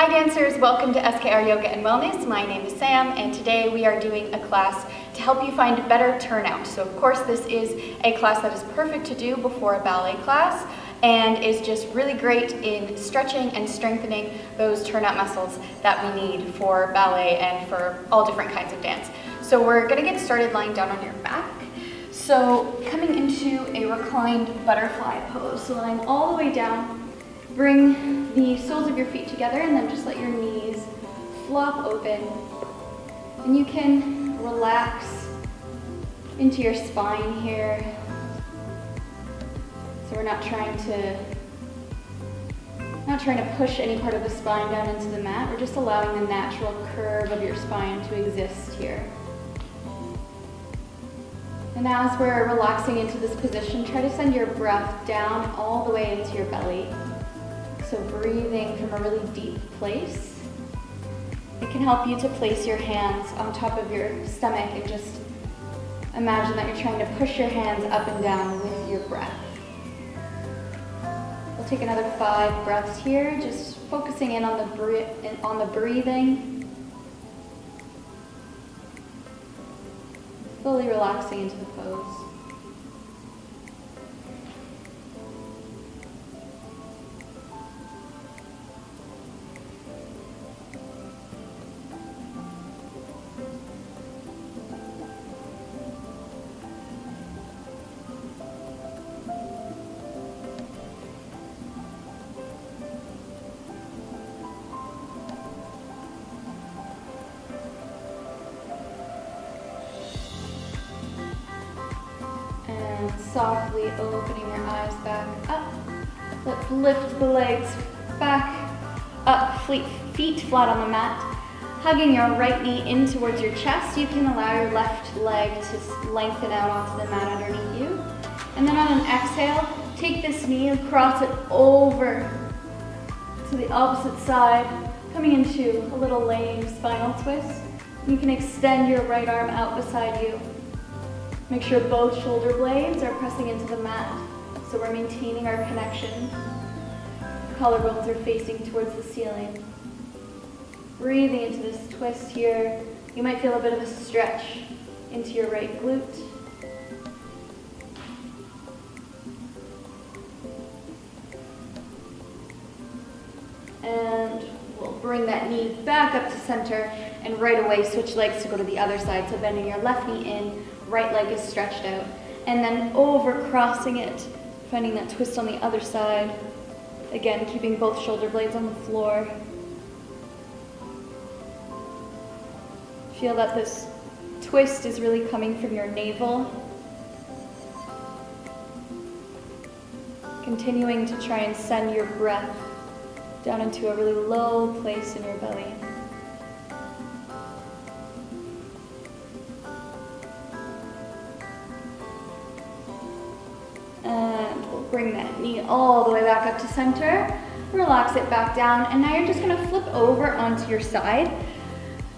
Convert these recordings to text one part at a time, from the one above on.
Hi dancers, welcome to SKR Yoga and Wellness. My name is Sam and today we are doing a class to help you find better turnout. So of course this is a class that is perfect to do before a ballet class and is just really great in stretching and strengthening those turnout muscles that we need for ballet and for all different kinds of dance. So we're going to get started lying down on your back. So coming into a reclined butterfly pose, so lying all the way down. Bring the soles of your feet together and then just let your knees flop open. And you can relax into your spine here. So we're not trying to push any part of the spine down into the mat. We're just allowing the natural curve of your spine to exist here. And as we're relaxing into this position, try to send your breath down all the way into your belly. So breathing from a really deep place. It can help you to place your hands on top of your stomach and just imagine that you're trying to push your hands up and down with your breath. We'll take another 5 breaths here, just focusing in on the breathing. Fully relaxing into the pose. Softly opening your eyes back up. Let's lift the legs back up, feet flat on the mat. Hugging your right knee in towards your chest. You can allow your left leg to lengthen out onto the mat underneath you. And then on an exhale, take this knee and cross it over to the opposite side, coming into a little lame spinal twist. You can extend your right arm out beside you. Make sure both shoulder blades are pressing into the mat, so we're maintaining our connection. Collarbones are facing towards the ceiling. Breathing into this twist here. You might feel a bit of a stretch into your right glute. And we'll bring that knee back up to center and right away switch legs to go to the other side. So bending your left knee in, right leg is stretched out, and then over crossing it, finding that twist on the other side. Again, keeping both shoulder blades on the floor. Feel that this twist is really coming from your navel. Continuing to try and send your breath down into a really low place in your belly. And we'll bring that knee all the way back up to center. Relax it back down. And now you're just going to flip over onto your side.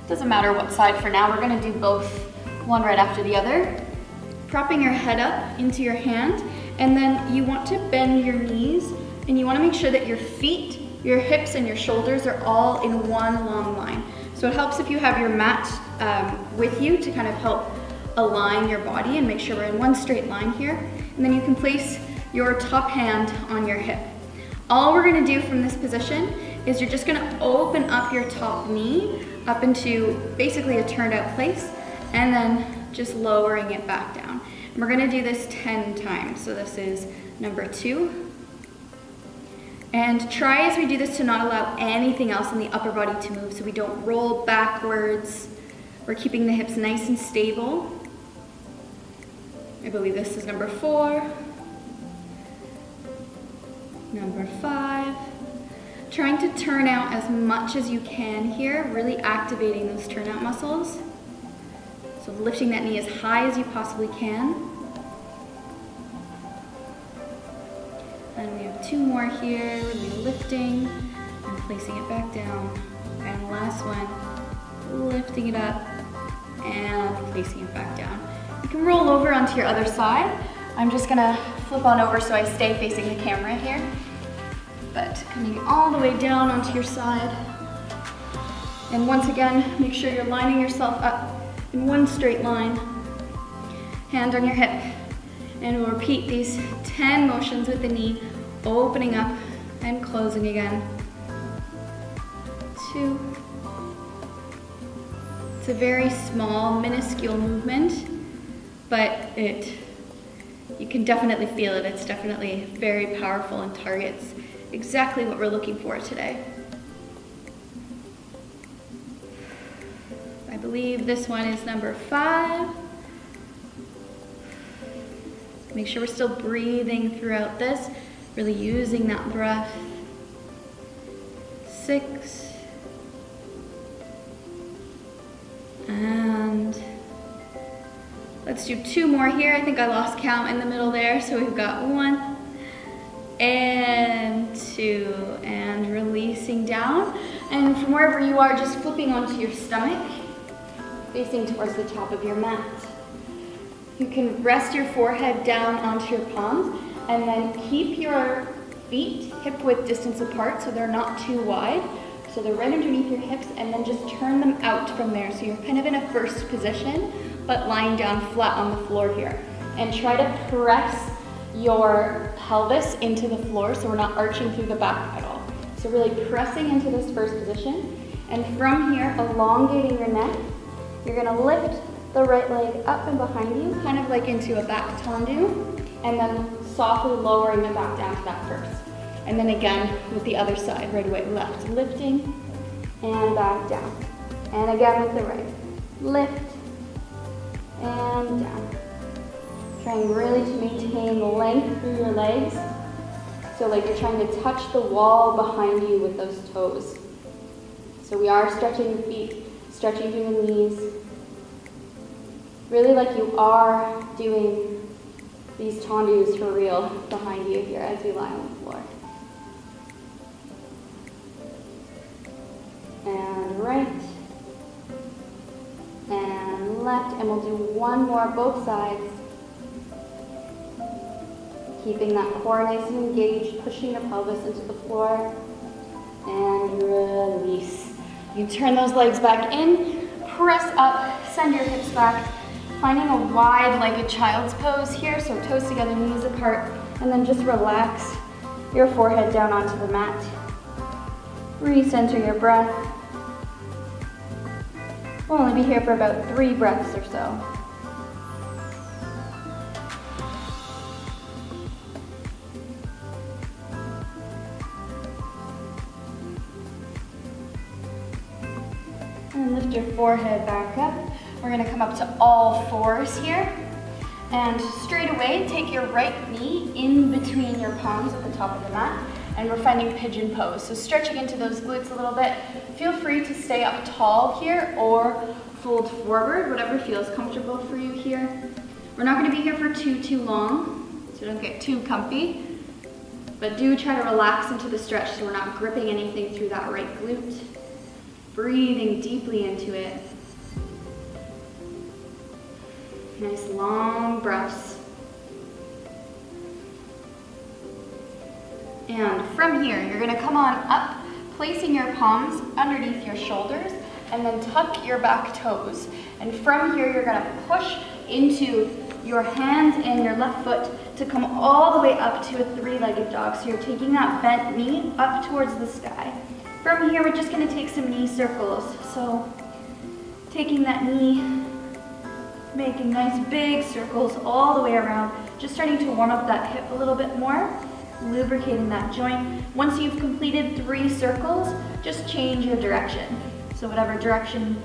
Doesn't matter what side for now. We're going to do both, one right after the other. Propping your head up into your hand. And then you want to bend your knees. And you want to make sure that your feet, your hips, and your shoulders are all in one long line. So it helps if you have your mat with you to kind of help align your body and make sure we're in one straight line here. And then you can place your top hand on your hip. All we're gonna do from this position is you're just gonna open up your top knee up into basically a turned out place and then just lowering it back down. And we're gonna do this 10 times. So this is number 2. And try as we do this to not allow anything else in the upper body to move so we don't roll backwards. We're keeping the hips nice and stable. I believe this is number 4, number 5. Trying to turn out as much as you can here, really activating those turnout muscles. So lifting that knee as high as you possibly can. And we have 2 more here, really lifting and placing it back down. And last one, lifting it up and placing it back down. You can roll over onto your other side. I'm just gonna flip on over so I stay facing the camera here. But coming all the way down onto your side, And once again, make sure you're lining yourself up in one straight line. Hand on your hip. And we'll repeat these 10 motions with the knee, opening up and closing again. 2. It's a very small, minuscule movement, but you can definitely feel it. It's definitely very powerful and targets exactly what we're looking for today. I believe this one is number 5. Make sure we're still breathing throughout this, really using that breath. 6. And let's do 2 more here. I think I lost count in the middle there, so we've got 1 and 2, and releasing down. And from wherever you are, just flipping onto your stomach, facing towards the top of your mat. You can rest your forehead down onto your palms, and then keep your feet hip-width distance apart so they're not too wide. So they're right underneath your hips, and then just turn them out from there. So you're kind of in a first position, but lying down flat on the floor here. And try to press your pelvis into the floor so we're not arching through the back at all. So really pressing into this first position. And from here, elongating your neck, you're gonna lift the right leg up and behind you, kind of like into a back tendu, and then softly lowering it back down to that first. And then again with the other side, right away, left, lifting and back down. And again with the right, lift and down. Trying really to maintain length through your legs. So like you're trying to touch the wall behind you with those toes. So we are stretching the feet, stretching through the knees. Really like you are doing these tendus for real behind you here as we lie on the floor. And right, and left, and we'll do 1 more, both sides. Keeping that core nice and engaged, pushing your pelvis into the floor, and release. You turn those legs back in, press up, send your hips back, finding a wide-legged child's pose here, so toes together, knees apart, and then just relax your forehead down onto the mat. Recenter your breath. We'll only be here for about 3 breaths or so. And lift your forehead back up. We're gonna come up to all 4s here. And straight away, take your right knee in between your palms at the top of the mat. And we're finding pigeon pose. So stretching into those glutes a little bit. Feel free to stay up tall here or fold forward, whatever feels comfortable for you here. We're not gonna be here for too long, so don't get too comfy. But do try to relax into the stretch so we're not gripping anything through that right glute. Breathing deeply into it. Nice long breaths. And from here, you're gonna come on up, placing your palms underneath your shoulders, and then tuck your back toes. And from here, you're gonna push into your hands and your left foot to come all the way up to a 3-legged dog. So you're taking that bent knee up towards the sky. From here, we're just gonna take some knee circles. So taking that knee, making nice big circles all the way around, just starting to warm up that hip a little bit more, lubricating that joint. Once you've completed 3 circles, just change your direction. So whatever direction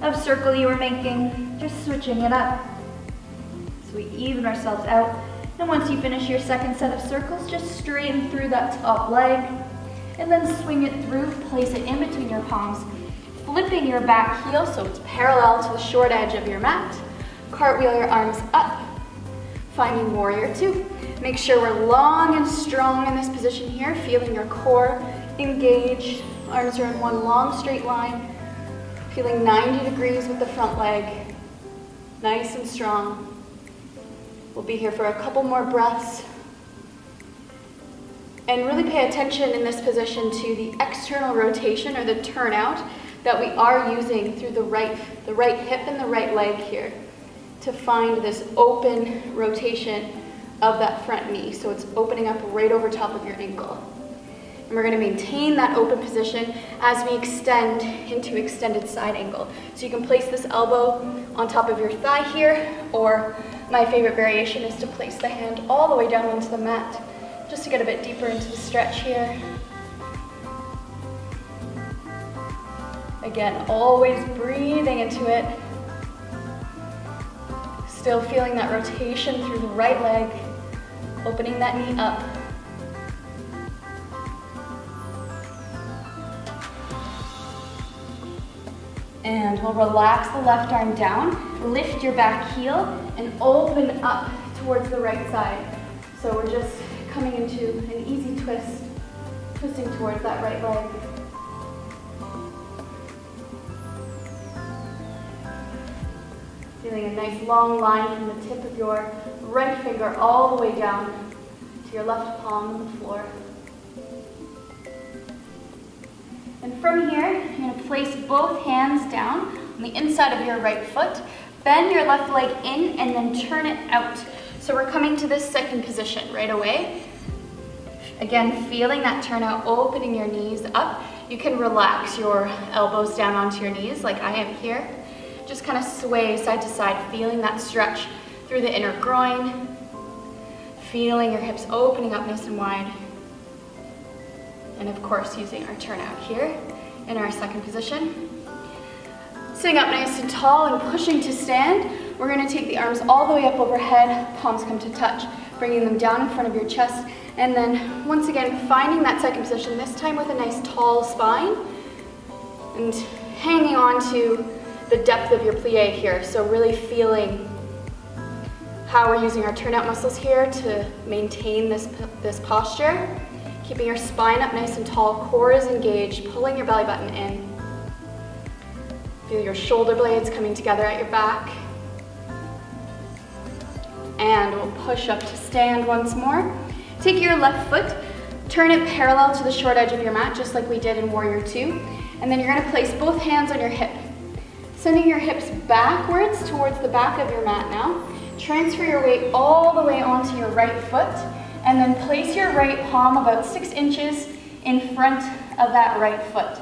of circle you were making, just switching it up. So we even ourselves out. And once you finish your second set of circles, just straighten through that top leg, and then swing it through, place it in between your palms, flipping your back heel so it's parallel to the short edge of your mat. Cartwheel your arms up, finding warrior 2. Make sure we're long and strong in this position here, feeling your core engaged. Arms are in one long straight line, feeling 90 degrees with the front leg, nice and strong. We'll be here for a couple more breaths. And really pay attention in this position to the external rotation or the turnout. that we are using through the right hip and the right leg here to find this open rotation of that front knee. So it's opening up right over top of your ankle. And we're going to maintain that open position as we extend into extended side angle. So you can place this elbow on top of your thigh here, or my favorite variation is to place the hand all the way down onto the mat, just to get a bit deeper into the stretch here. Again, always breathing into it. Still feeling that rotation through the right leg, opening that knee up. And we'll relax the left arm down, lift your back heel, and open up towards the right side. So we're just coming into an easy twist, twisting towards that right leg. Feeling a nice long line from the tip of your right finger all the way down to your left palm on the floor. And from here, you're going to place both hands down on the inside of your right foot, bend your left leg in, and then turn it out. So we're coming to this second position right away. Again, feeling that turnout, opening your knees up. You can relax your elbows down onto your knees like I am here. Just kind of sway side to side, feeling that stretch through the inner groin, feeling your hips opening up nice and wide. And of course, using our turnout here in our second position. Sitting up nice and tall and pushing to stand, we're going to take the arms all the way up overhead, palms come to touch, bringing them down in front of your chest, and then once again finding that second position, this time with a nice tall spine, and hanging on to the depth of your plie here. So really feeling how we're using our turnout muscles here to maintain this posture. Keeping your spine up nice and tall, core is engaged, pulling your belly button in. Feel your shoulder blades coming together at your back. And we'll push up to stand once more. Take your left foot, turn it parallel to the short edge of your mat, just like we did in Warrior 2. And then you're going to place both hands on your hip. Sending your hips backwards towards the back of your mat now. Transfer your weight all the way onto your right foot. And then place your right palm about 6 inches in front of that right foot.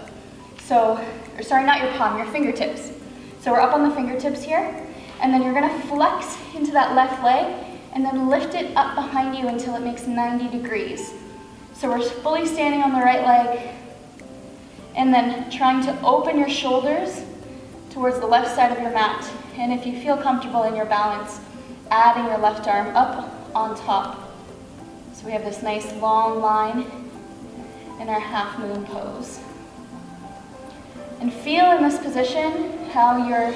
So, or sorry, not your palm, your fingertips. So we're up on the fingertips here. And then you're going to flex into that left leg and then lift it up behind you until it makes 90 degrees. So we're fully standing on the right leg and then trying to open your shoulders towards the left side of your mat. And if you feel comfortable in your balance, adding your left arm up on top. So we have this nice long line in our half moon pose. And feel in this position how you're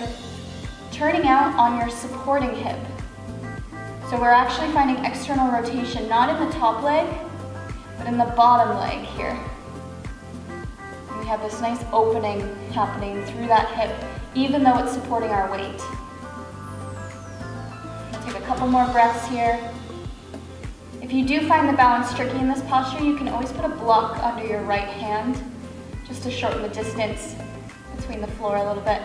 turning out on your supporting hip. So we're actually finding external rotation, not in the top leg, but in the bottom leg here. And we have this nice opening happening through that hip, even though it's supporting our weight. Take a couple more breaths here. If you do find the balance tricky in this posture, you can always put a block under your right hand, just to shorten the distance between the floor a little bit.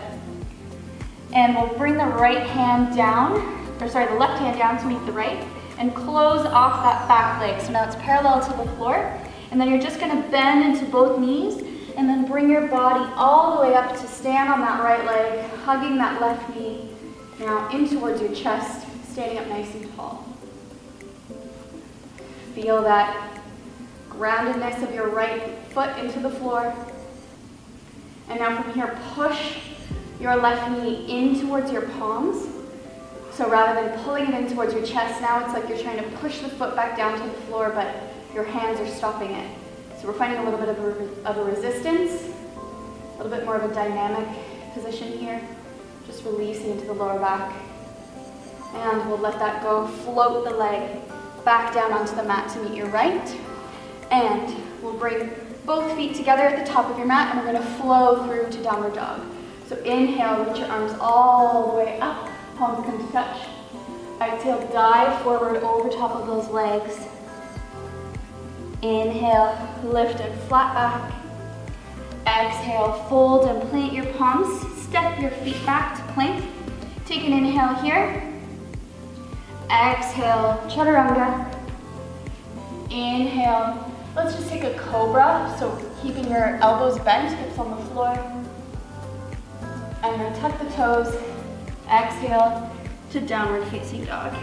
And we'll bring the right hand down, or sorry, the left hand down to meet the right, and close off that back leg. So now it's parallel to the floor, and then you're just gonna bend into both knees, and then bring your body all the way up to stand on that right leg, hugging that left knee now in towards your chest, standing up nice and tall. Feel that groundedness of your right foot into the floor. And now from here, push your left knee in towards your palms. So rather than pulling it in towards your chest, now it's like you're trying to push the foot back down to the floor, but your hands are stopping it. So we're finding a little bit of a resistance, a little bit more of a dynamic position here. Just releasing into the lower back. And we'll let that go, float the leg back down onto the mat to meet your right. And we'll bring both feet together at the top of your mat, and we're going to flow through to downward dog. So inhale, reach your arms all the way up, palms come to touch. Exhale, dive forward over top of those legs. Inhale, lift and flat back. Exhale, fold and plant your palms. Step your feet back to plank. Take an inhale here. Exhale, chaturanga. Inhale. Let's just take a cobra, so keeping your elbows bent, hips on the floor. I'm going to tuck the toes. Exhale to downward facing dog.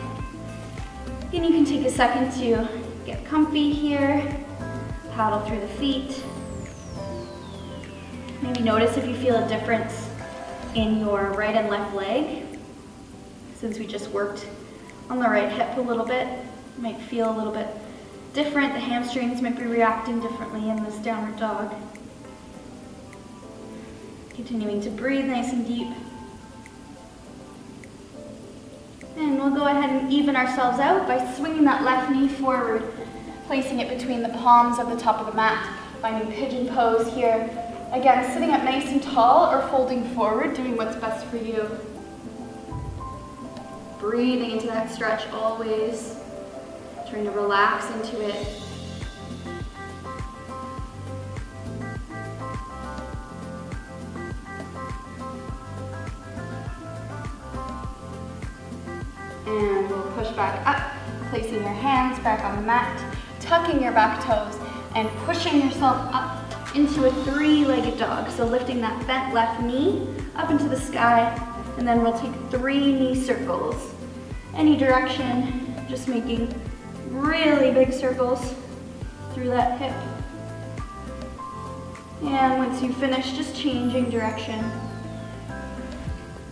And you can take a second to get comfy here. Paddle through the feet. Maybe notice if you feel a difference in your right and left leg. Since we just worked on the right hip a little bit, you might feel a little bit different. The hamstrings might be reacting differently in this downward dog. Continuing to breathe nice and deep. And we'll go ahead and even ourselves out by swinging that left knee forward, placing it between the palms of the top of the mat, finding pigeon pose here. Again, sitting up nice and tall or folding forward, doing what's best for you. Breathing into that stretch always, trying to relax into it. And we'll push back up, placing your hands back on the mat, tucking your back toes, and pushing yourself up into a three-legged dog. So lifting that bent left knee up into the sky, and then we'll take 3 knee circles. Any direction, just making really big circles through that hip. And once you finish, just changing direction.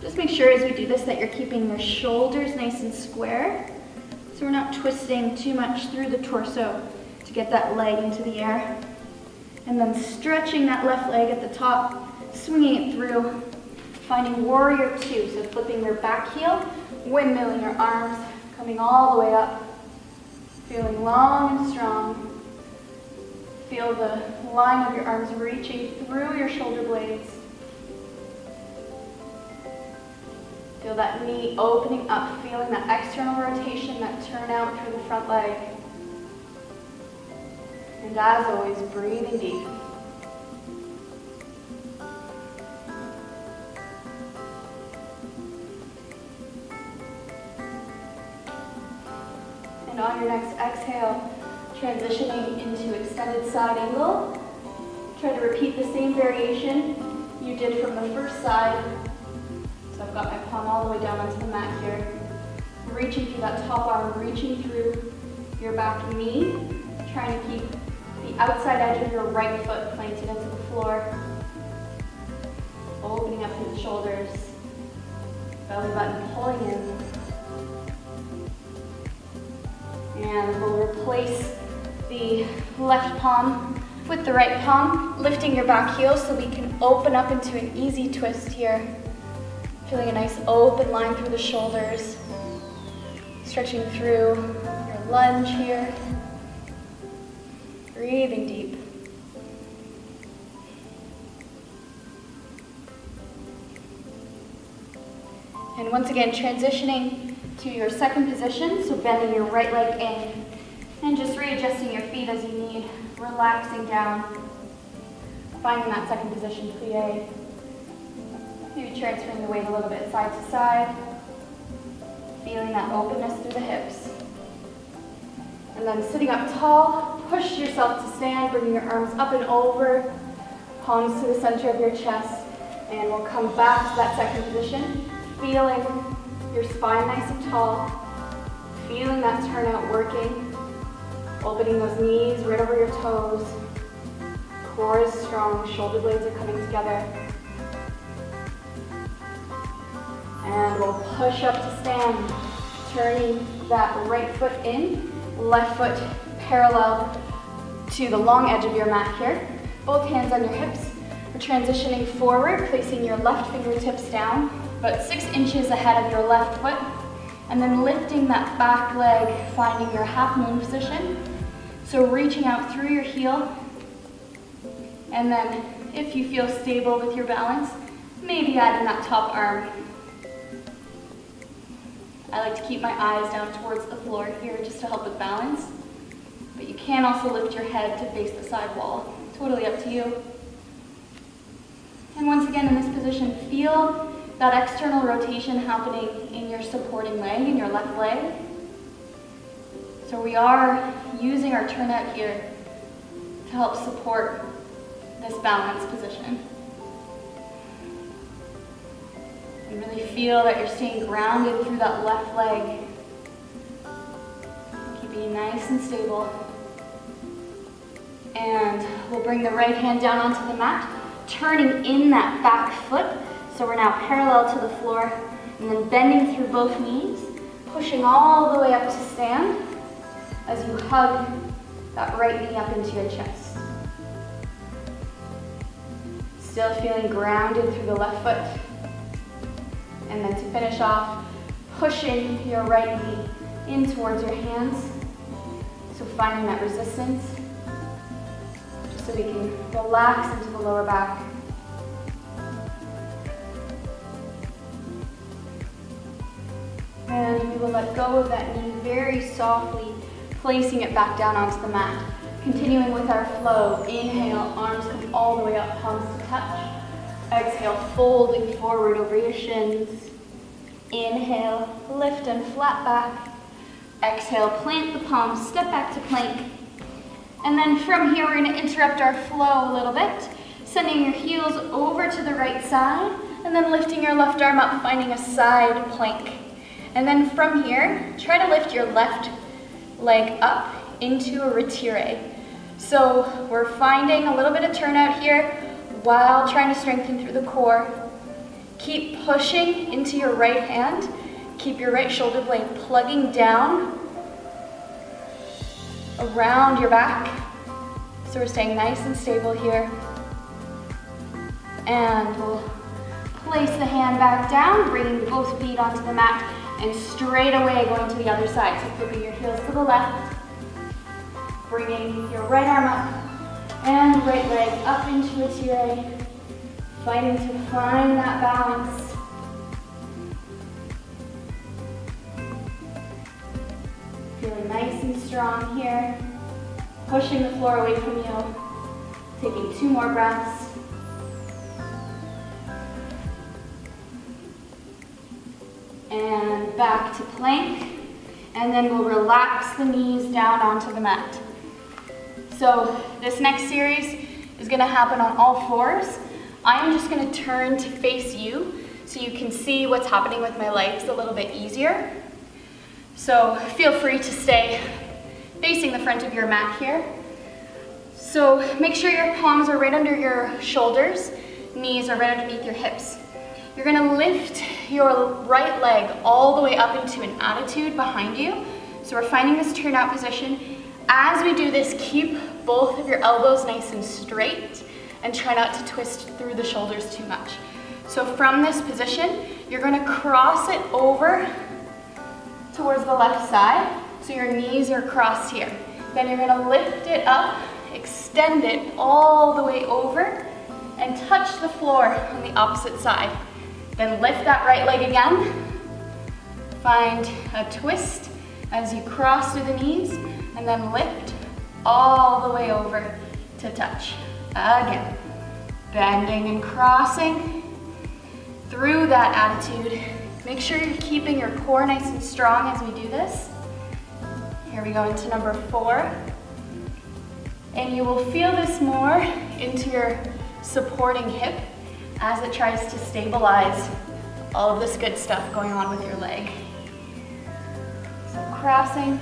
Just make sure as we do this that you're keeping your shoulders nice and square, so we're not twisting too much through the torso to get that leg into the air. And then stretching that left leg at the top, swinging it through, finding warrior 2, so flipping your back heel, windmilling your arms, coming all the way up, feeling long and strong. Feel the line of your arms reaching through your shoulder blades. Feel that knee opening up, feeling that external rotation, that turnout through the front leg. And as always, breathing deep. And on your next exhale, transitioning into extended side angle. Try to repeat the same variation you did from the first side. So I've got my palm all the way down onto the mat here. Reaching through that top arm, reaching through your back knee. Trying to keep the outside edge of your right foot planted into the floor. Opening up through the shoulders. Belly button pulling in. And we'll replace the left palm with the right palm, lifting your back heel so we can open up into an easy twist here. Feeling a nice open line through the shoulders. Stretching through your lunge here. Breathing deep. And once again, transitioning to your second position, so bending your right leg in and just readjusting your feet as you need, relaxing down, finding that second position, plie. Maybe transferring the weight a little bit side to side, feeling that openness through the hips. And then sitting up tall, push yourself to stand, bringing your arms up and over, palms to the center of your chest, and we'll come back to that second position, feeling your spine nice and tall, feeling that turnout working, opening those knees right over your toes, core is strong, shoulder blades are coming together. And we'll push up to stand, turning that right foot in, left foot parallel to the long edge of your mat here. Both hands on your hips. We're transitioning forward, placing your left fingertips down, about 6 inches ahead of your left foot, and then lifting that back leg, finding your half moon position. So reaching out through your heel, and then if you feel stable with your balance, maybe adding that top arm. I like to keep my eyes down towards the floor here just to help with balance, but you can also lift your head to face the side wall. Totally up to you. position, feel that external rotation happening in your supporting leg, in your left leg. So we are using our turnout here to help support this balance position. And really feel that you're staying grounded through that left leg. Keeping it nice and stable. And we'll bring the right hand down onto the mat, turning in that back foot. So we're now parallel to the floor, and then bending through both knees, pushing all the way up to stand as you hug that right knee up into your chest. Still feeling grounded through the left foot. And then to finish off, pushing your right knee in towards your hands. So finding that resistance, just so we can relax into the lower back. And we will let go of that knee very softly, placing it back down onto the mat. Continuing with our flow. Inhale, arms come all the way up, palms to touch. Exhale, folding forward over your shins. Inhale, lift and flat back. Exhale, plant the palms, step back to plank. And then from here, we're going to interrupt our flow a little bit, sending your heels over to the right side, and then lifting your left arm up, finding a side plank. And then from here, try to lift your left leg up into a retire. So we're finding a little bit of turnout here while trying to strengthen through the core. Keep pushing into your right hand. Keep your right shoulder blade plugging down around your back. So we're staying nice and stable here. And we'll place the hand back down, bringing both feet onto the mat, and straight away going to the other side. So flipping your heels to the left, bringing your right arm up, and right leg up into a tire, fighting to find that balance. Feeling nice and strong here, pushing the floor away from you, taking 2 more breaths. And back to plank, and then we'll relax the knees down onto the mat. So this next series is going to happen on all fours. I'm just going to turn to face you so you can see what's happening with my legs a little bit easier. So feel free to stay facing the front of your mat here. So make sure your palms are right under your shoulders, knees are right underneath your hips. You're going to lift your right leg all the way up into an attitude behind you. So we're finding this turnout position. As we do this, keep both of your elbows nice and straight and try not to twist through the shoulders too much. So from this position, you're going to cross it over towards the left side. So your knees are crossed here. Then you're going to lift it up, extend it all the way over, and touch the floor on the opposite side. Then lift that right leg again. Find a twist as you cross through the knees, and then lift all the way over to touch. Again, bending and crossing through that attitude. Make sure you're keeping your core nice and strong as we do this. Here we go into number 4. And you will feel this more into your supporting hip as it tries to stabilize all of this good stuff going on with your leg. So crossing,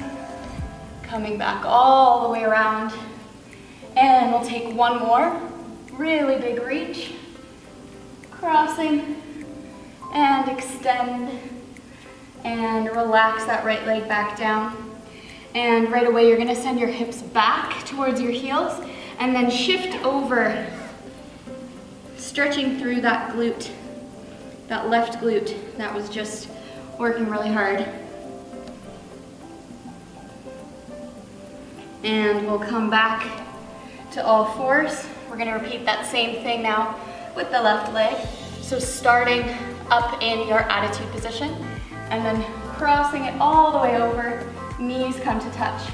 coming back all the way around, and we'll take one more really big reach, crossing, and extend, and relax that right leg back down. And right away you're going to send your hips back towards your heels, and then shift over, stretching through that glute, that left glute that was just working really hard. And we'll come back to all fours. We're going to repeat that same thing now with the left leg. So starting up in your attitude position, and then crossing it all the way over, knees come to touch.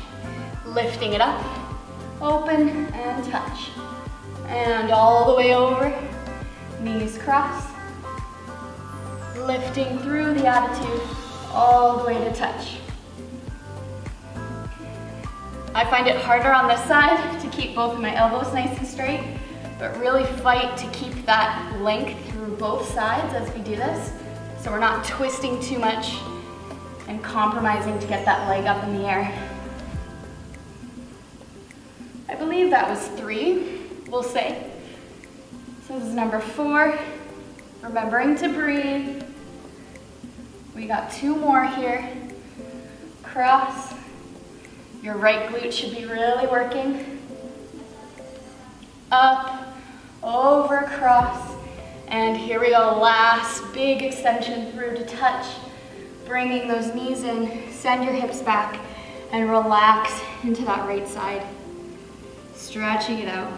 Lifting it up, open and touch. And all the way over, knees cross, lifting through the attitude all the way to touch. I find it harder on this side to keep both of my elbows nice and straight, but really fight to keep that length through both sides as we do this, so we're not twisting too much and compromising to get that leg up in the air. I believe that was 3, we'll say. So this is number 4, remembering to breathe. We got 2 more here. Cross. Your right glute should be really working. Up, over, cross. And here we go, last big extension through to touch. Bringing those knees in, send your hips back, and relax into that right side. Stretching it out.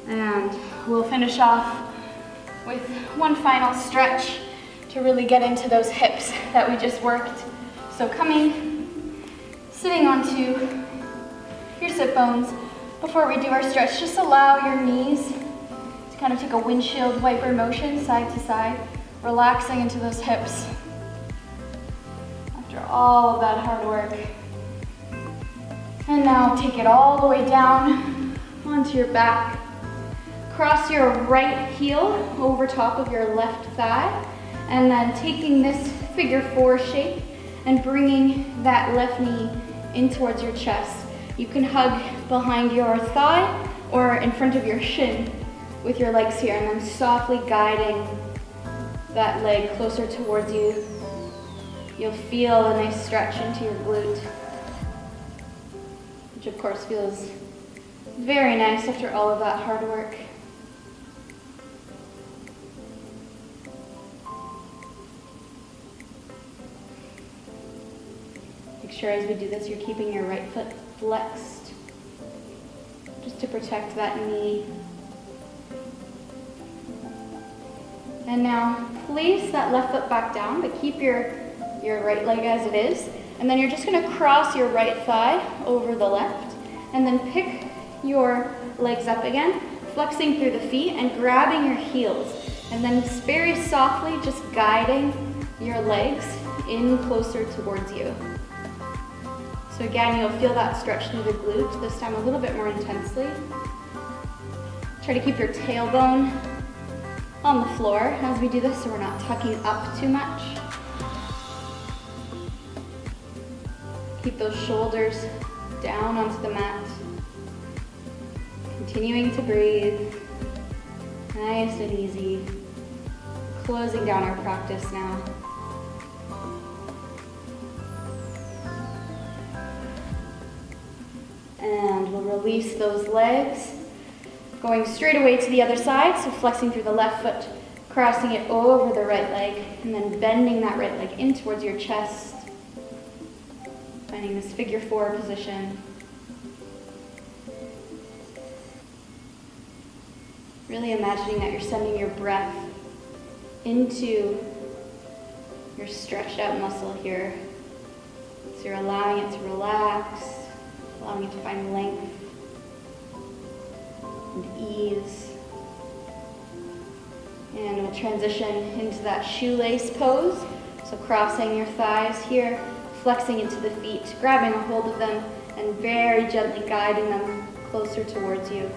And we'll finish off with one final stretch to really get into those hips that we just worked. So coming, sitting onto your sit bones. Before we do our stretch, just allow your knees to kind of take a windshield wiper motion side to side, relaxing into those hips. After all of that hard work. And now take it all the way down onto your back. Cross your right heel over top of your left thigh, and then taking this figure 4 shape and bringing that left knee in towards your chest. You can hug behind your thigh or in front of your shin with your legs here, and then softly guiding that leg closer towards you. You'll feel a nice stretch into your glute, which of course feels very nice after all of that hard work. Make sure as we do this, you're keeping your right foot flexed, just to protect that knee. And now place that left foot back down, but keep your right leg as it is. And then you're just gonna cross your right thigh over the left, and then pick your legs up again, flexing through the feet and grabbing your heels. And then very softly just guiding your legs in closer towards you. So again, you'll feel that stretch through the glute, this time a little bit more intensely. Try to keep your tailbone on the floor as we do this so we're not tucking up too much. Keep those shoulders down onto the mat. Continuing to breathe, nice and easy. Closing down our practice now. And we'll release those legs, going straight away to the other side, so flexing through the left foot, crossing it over the right leg, and then bending that right leg in towards your chest, finding this figure 4 position. Really imagining that you're sending your breath into your stretched out muscle here. So you're allowing it to relax, allowing it to find length and ease. And we'll transition into that shoelace pose. So crossing your thighs here, flexing into the feet, grabbing a hold of them, and very gently guiding them closer towards you.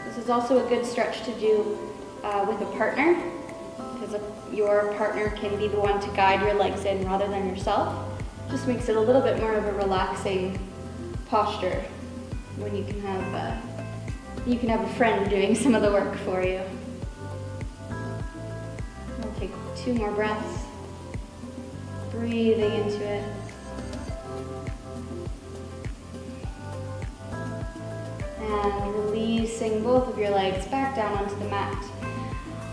This is also a good stretch to do with a partner, because your partner can be the one to guide your legs in rather than yourself. Just makes it a little bit more of a relaxing posture when you can have a friend doing some of the work for you. We'll take 2 more breaths, breathing into it. And releasing both of your legs back down onto the mat.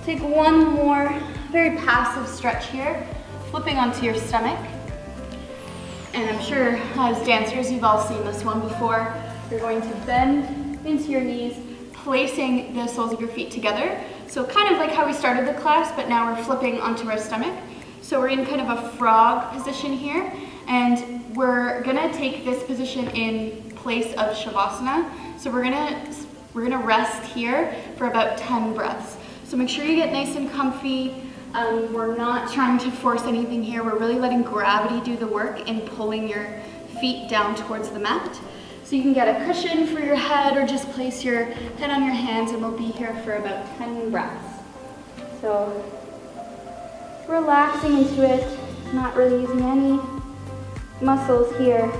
Take one more very passive stretch here, flipping onto your stomach. And I'm sure as dancers you've all seen this one before. You're going to bend into your knees, placing the soles of your feet together. So kind of like how we started the class, but now we're flipping onto our stomach. So we're in kind of a frog position here, and we're gonna take this position in place of Shavasana. So we're gonna rest here for about 10 breaths. So make sure you get nice and comfy. We're not trying to force anything here. We're really letting gravity do the work in pulling your feet down towards the mat. So you can get a cushion for your head or just place your head on your hands, and we'll be here for about 10 breaths. So relaxing into it, not really using any muscles here.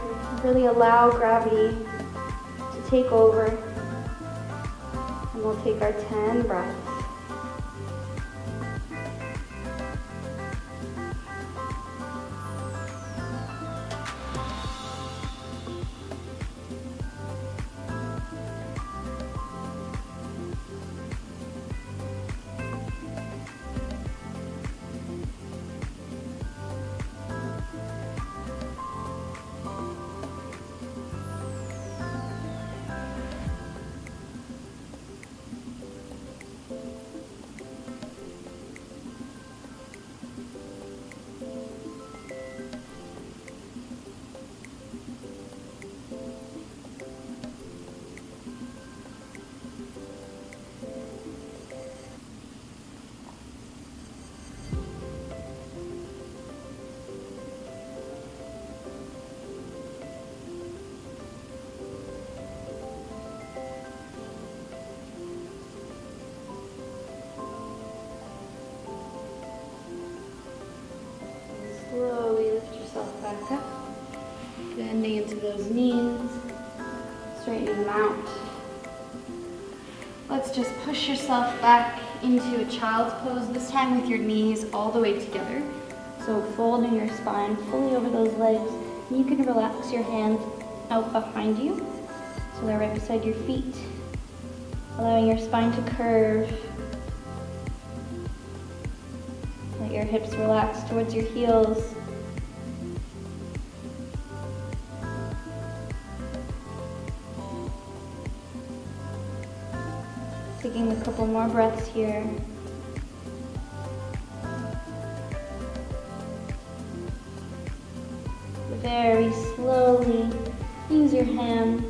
Really allow gravity to take over. And we'll take our 10 breaths. Slowly lift yourself back up, bending into those knees, straightening them out. Let's just push yourself back into a child's pose, this time with your knees all the way together. So folding your spine fully over those legs. You can relax your hands out behind you, so they're right beside your feet, allowing your spine to curve. Let your hips relax towards your heels. Taking a couple more breaths here. Very slowly use your hands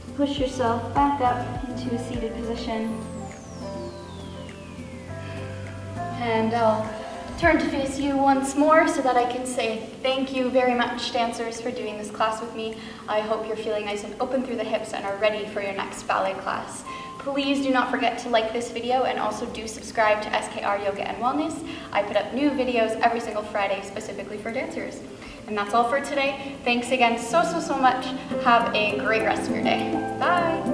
to push yourself back up into a seated position. And I'll turn to face you once more so that I can say thank you very much, dancers, for doing this class with me. I hope you're feeling nice and open through the hips and are ready for your next ballet class. Please do not forget to like this video and also do subscribe to SKR Yoga and Wellness. I put up new videos every single Friday specifically for dancers. And that's all for today. Thanks again so much. Have a great rest of your day. Bye.